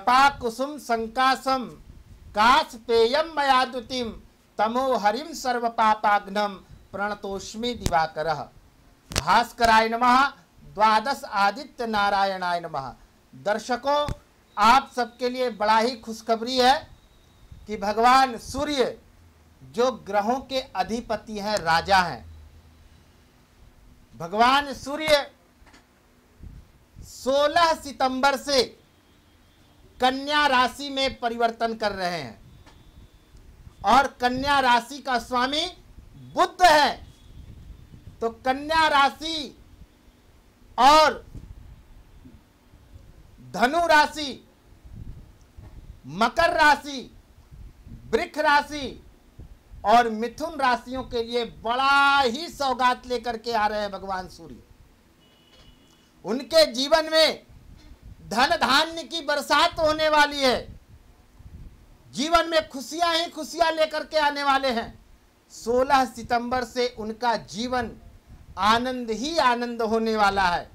जपा कुसुम संकासम काश पेयम मयादुतिम तमो हरिम सर्व पापाग्नम प्रणतोष्मि दिवाकरः। भास्कराय नमः। द्वादश आदित्य नारायणाय नमः। दर्शकों, आप सबके लिए बड़ा ही खुशखबरी है कि भगवान सूर्य जो ग्रहों के अधिपति हैं, राजा हैं, भगवान सूर्य 16 सितंबर से कन्या राशि में परिवर्तन कर रहे हैं और कन्या राशि का स्वामी बुध है। तो कन्या राशि और धनु राशि, मकर राशि, वृक्ष राशि और मिथुन राशियों के लिए बड़ा ही सौगात लेकर के आ रहे हैं भगवान सूर्य। उनके जीवन में धन धान्य की बरसात होने वाली है। जीवन में खुशियां ही खुशियां लेकर के आने वाले हैं। 16 सितंबर से उनका जीवन आनंद ही आनंद होने वाला है,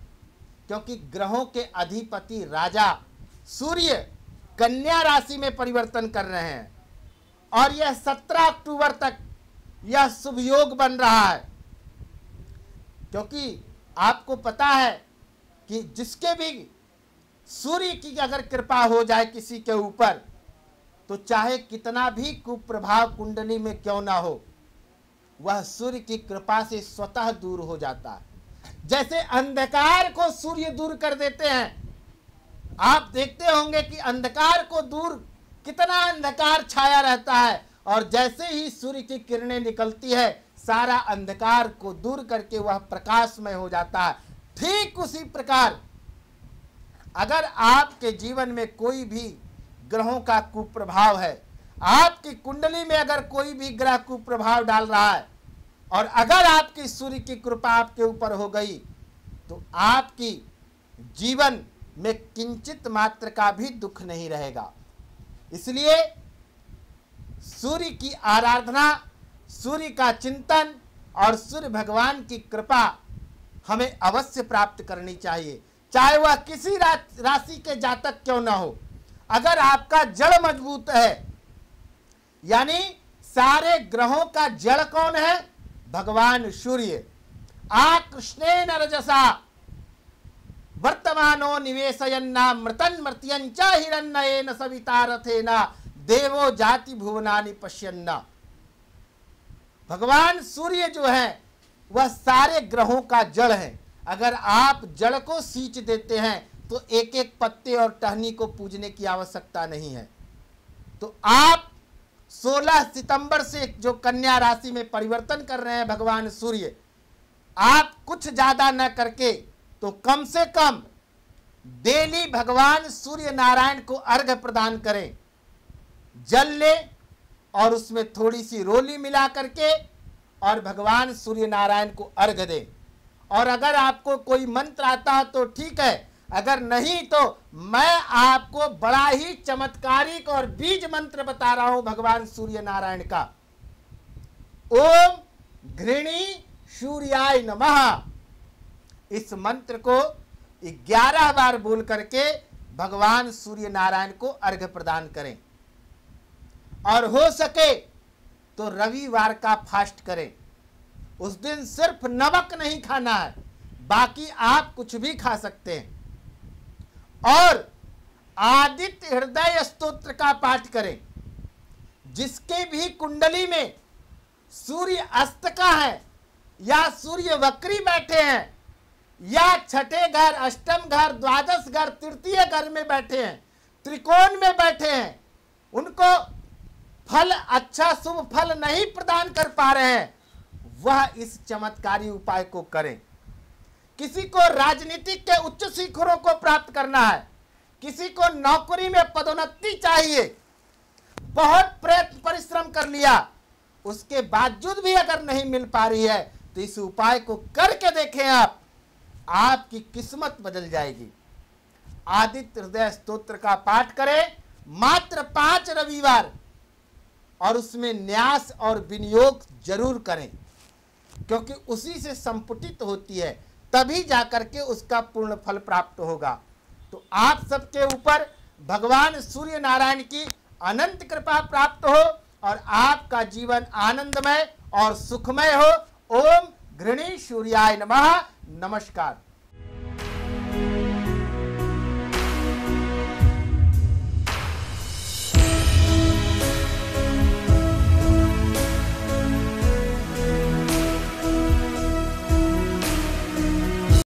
क्योंकि ग्रहों के अधिपति राजा सूर्य कन्या राशि में परिवर्तन कर रहे हैं और यह 17 अक्टूबर तक यह शुभ योग बन रहा है। क्योंकि आपको पता है कि जिसके भी सूर्य की अगर कृपा हो जाए किसी के ऊपर, तो चाहे कितना भी कुप्रभाव कुंडली में क्यों ना हो, वह सूर्य की कृपा से स्वतः दूर हो जाता है। जैसे अंधकार को सूर्य दूर कर देते हैं। आप देखते होंगे कि अंधकार को दूर, कितना अंधकार छाया रहता है, और जैसे ही सूर्य की किरणें निकलती है, सारा अंधकार को दूर करके वह प्रकाशमय हो जाता है। ठीक उसी प्रकार अगर आपके जीवन में कोई भी ग्रहों का कुप्रभाव है, आपकी कुंडली में अगर कोई भी ग्रह कुप्रभाव डाल रहा है, और अगर आपकी सूर्य की कृपा आपके ऊपर हो गई, तो आपकी जीवन में किंचित मात्र का भी दुख नहीं रहेगा। इसलिए सूर्य की आराधना, सूर्य का चिंतन और सूर्य भगवान की कृपा हमें अवश्य प्राप्त करनी चाहिए, चाहे वह किसी राशि के जातक क्यों ना हो। अगर आपका जड़ मजबूत है, यानी सारे ग्रहों का जड़ कौन है? भगवान सूर्य। आकृष्णेन रजसा वर्तमानो निवेशयन्ना मृतन मर्त्यंच हिरण्येन सविता रथेना देवो जाति भुवनानि पश्यन्ना। भगवान सूर्य जो है वह सारे ग्रहों का जड़ है। अगर आप जड़ को सींच देते हैं तो एक एक पत्ते और टहनी को पूजने की आवश्यकता नहीं है। तो आप 16 सितंबर से जो कन्या राशि में परिवर्तन कर रहे हैं भगवान सूर्य, आप कुछ ज्यादा न करके तो कम से कम डेली भगवान सूर्य नारायण को अर्घ्य प्रदान करें। जल ले और उसमें थोड़ी सी रोली मिला करके और भगवान सूर्य नारायण को अर्घ्य दें। और अगर आपको कोई मंत्र आता है तो ठीक है, अगर नहीं तो मैं आपको बड़ा ही चमत्कारिक और बीज मंत्र बता रहा हूं भगवान सूर्य नारायण का। ओम घृणी सूर्याय नमः। इस मंत्र को 11 बार बोल करके भगवान सूर्य नारायण को अर्घ्य प्रदान करें। और हो सके तो रविवार का फास्ट करें। उस दिन सिर्फ नमक नहीं खाना है, बाकी आप कुछ भी खा सकते हैं। और आदित्य हृदय स्तोत्र का पाठ करें। जिसके भी कुंडली में सूर्य अस्त का है, या सूर्य वक्री बैठे हैं, या छठे घर, अष्टम घर, द्वादश घर, तृतीय घर में बैठे हैं, त्रिकोण में बैठे हैं, उनको फल, अच्छा शुभ फल नहीं प्रदान कर पा रहे हैं, वह इस चमत्कारी उपाय को करें। किसी को राजनीतिक के उच्च शिखरों को प्राप्त करना है, किसी को नौकरी में पदोन्नति चाहिए, बहुत प्रयत्न परिश्रम कर लिया, उसके बावजूद भी अगर नहीं मिल पा रही है, तो इस उपाय को करके देखें आप, आपकी किस्मत बदल जाएगी। आदित्य हृदय स्तोत्र का पाठ करें मात्र 5 रविवार, और उसमें न्यास और विनियोग जरूर करें, क्योंकि उसी से संपुटित होती है, तभी जाकर के उसका पूर्ण फल प्राप्त होगा। तो आप सबके ऊपर भगवान सूर्य नारायण की अनंत कृपा प्राप्त हो और आपका जीवन आनंदमय और सुखमय हो। ओम गृणी सूर्याय नमः। नमस्कार।